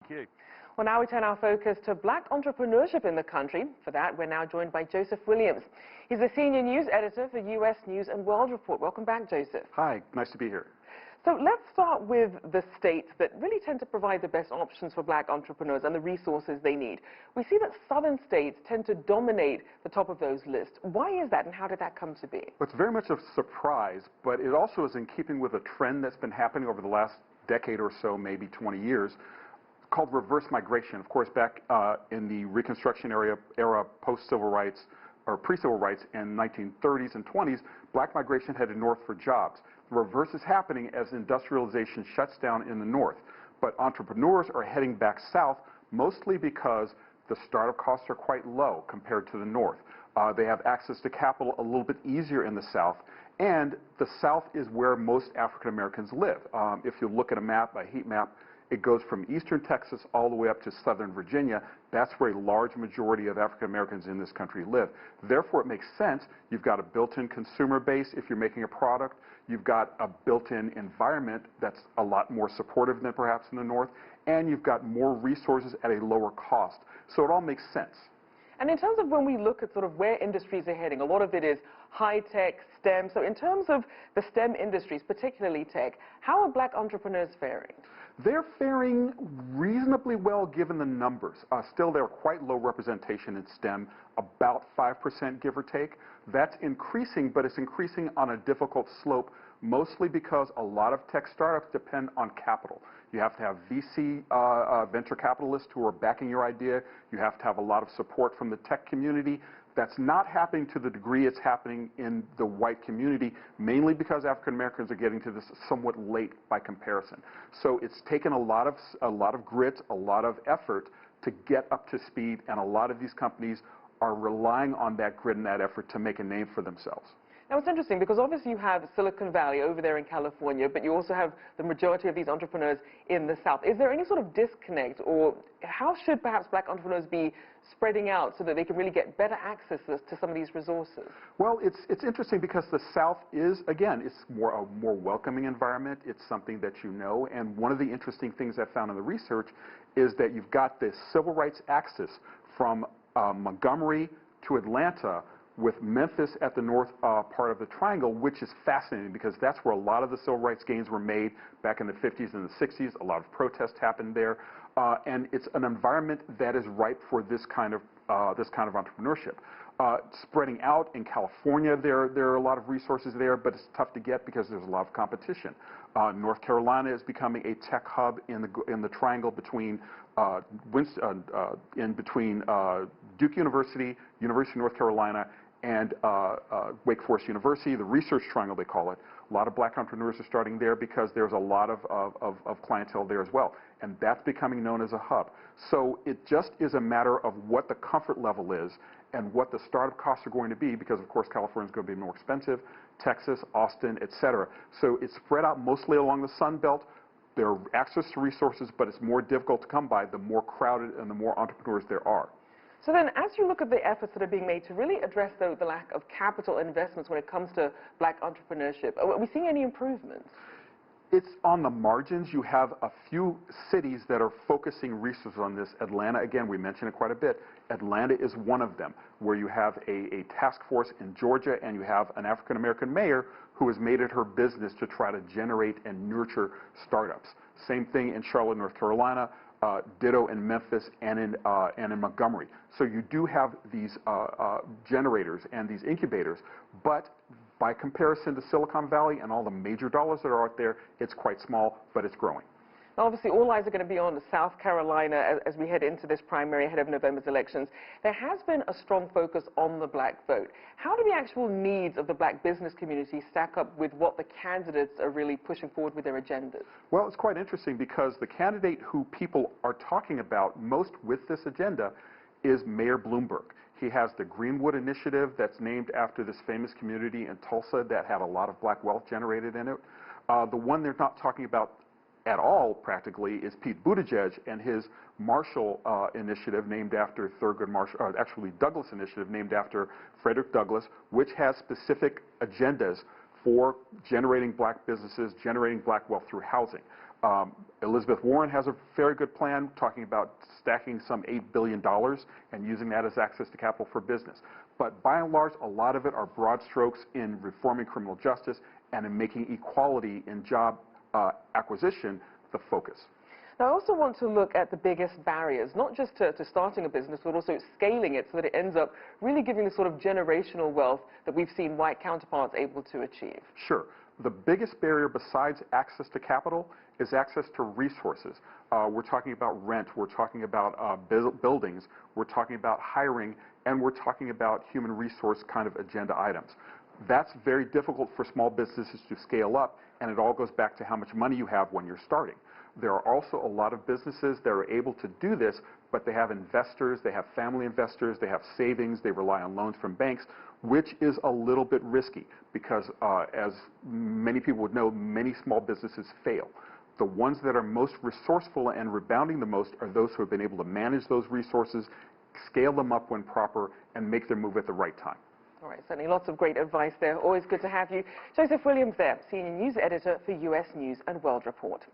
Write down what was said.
Thank you. Well, now we turn our focus to black entrepreneurship in the country. For that, we're now joined by Joseph Williams. He's the senior news editor for U.S. News and World Report. Welcome back, Joseph. Hi, nice to be here. So let's start with the states that really tend to provide the best options for black entrepreneurs and the resources they need. We see that southern states tend to dominate the top of those lists. Why is that, and how did that come to be? Well, it's very much a surprise, but it also is in keeping with a trend that's been happening over the last decade or so, maybe 20 years, called reverse migration. Of course, back in the Reconstruction era post-civil rights, or pre-civil rights in 1930s and 20s, black migration headed north for jobs. The reverse is happening as industrialization shuts down in the north. But entrepreneurs are heading back south, mostly because the startup costs are quite low compared to the north. They have access to capital a little bit easier in the south, and the south is where most African Americans live. If you look at a map, a heat map, it goes from eastern Texas all the way up to southern Virginia. That's where a large majority of African Americans in this country live. Therefore, it makes sense. You've got a built-in consumer base if you're making a product. You've got a built-in environment that's a lot more supportive than perhaps in the north. And you've got more resources at a lower cost. So it all makes sense. And in terms of when we look at sort of where industries are heading, a lot of it is high-tech, STEM. So in terms of the STEM industries, particularly tech, how are black entrepreneurs faring? They're faring reasonably well given the numbers. Still, they're quite low representation in STEM, about 5% give or take. That's increasing, but it's increasing on a difficult slope, mostly because a lot of tech startups depend on capital. You have to have VC venture capitalists who are backing your idea. You have to have a lot of support from the tech community. That's not happening to the degree it's happening in the white community, mainly because African Americans are getting to this somewhat late by comparison. So it's taken a lot of grit, a lot of effort to get up to speed, and a lot of these companies are relying on that grit and that effort to make a name for themselves. Now, it's interesting because obviously you have Silicon Valley over there in California, but you also have the majority of these entrepreneurs in the South. Is there any sort of disconnect, or how should perhaps black entrepreneurs be spreading out so that they can really get better access to some of these resources? Well, it's interesting because the South is, again, it's a more welcoming environment. It's something that you know. And one of the interesting things I found in the research is that you've got this civil rights axis from Montgomery to Atlanta, with Memphis at the north part of the triangle, which is fascinating because that's where a lot of the civil rights gains were made back in the 50s and the 60s. A lot of protests happened there, and it's an environment that is ripe for this kind of entrepreneurship. Spreading out in California, there are a lot of resources there, but it's tough to get because there's a lot of competition. North Carolina is becoming a tech hub in the triangle between Duke University, University of North Carolina, and Wake Forest University, the research triangle they call it. A lot of black entrepreneurs are starting there because there's a lot of clientele there as well. And that's becoming known as a hub. So it just is a matter of what the comfort level is and what the startup costs are going to be, because of course California is going to be more expensive, Texas, Austin, etc. So it's spread out mostly along the Sun Belt. There are access to resources, but it's more difficult to come by the more crowded and the more entrepreneurs there are. So then, as you look at the efforts that are being made to really address the lack of capital investments when it comes to black entrepreneurship, are we seeing any improvements? It's on the margins. You have a few cities that are focusing resources on this. Atlanta, again, we mentioned it quite a bit. Atlanta is one of them, where you have a task force in Georgia, and you have an African-American mayor who has made it her business to try to generate and nurture startups. Same thing in Charlotte, North Carolina. Ditto in Memphis and in Montgomery. So you do have these generators and these incubators, but by comparison to Silicon Valley and all the major dollars that are out there, it's quite small, but it's growing. Now, obviously, all eyes are going to be on South Carolina as we head into this primary ahead of November's elections. There has been a strong focus on the black vote. How do the actual needs of the black business community stack up with what the candidates are really pushing forward with their agendas? Well, it's quite interesting because the candidate who people are talking about most with this agenda is Mayor Bloomberg. He has the Greenwood Initiative that's named after this famous community in Tulsa that had a lot of black wealth generated in it. The one they're not talking about at all, practically, is Pete Buttigieg and his Marshall initiative named after Thurgood Marshall, or actually Douglas initiative named after Frederick Douglass, which has specific agendas for generating black businesses, generating black wealth through housing. Elizabeth Warren has a very good plan talking about stacking some $8 billion and using that as access to capital for business. But by and large, a lot of it are broad strokes in reforming criminal justice and in making equality in job acquisition the focus. Now, I also want to look at the biggest barriers, not just to starting a business, but also scaling it so that it ends up really giving the sort of generational wealth that we've seen white counterparts able to achieve. Sure. The biggest barrier besides access to capital is access to resources. We're talking about rent, we're talking about buildings, we're talking about hiring, and we're talking about human resource kind of agenda items. That's very difficult for small businesses to scale up, and it all goes back to how much money you have when you're starting. There are also a lot of businesses that are able to do this, but they have investors, they have family investors, they have savings, they rely on loans from banks, which is a little bit risky because, as many people would know, many small businesses fail. The ones that are most resourceful and rebounding the most are those who have been able to manage those resources, scale them up when proper, and make their move at the right time. All right, certainly lots of great advice there. Always good to have you. Joseph Williams there, Senior News Editor for US News and World Report.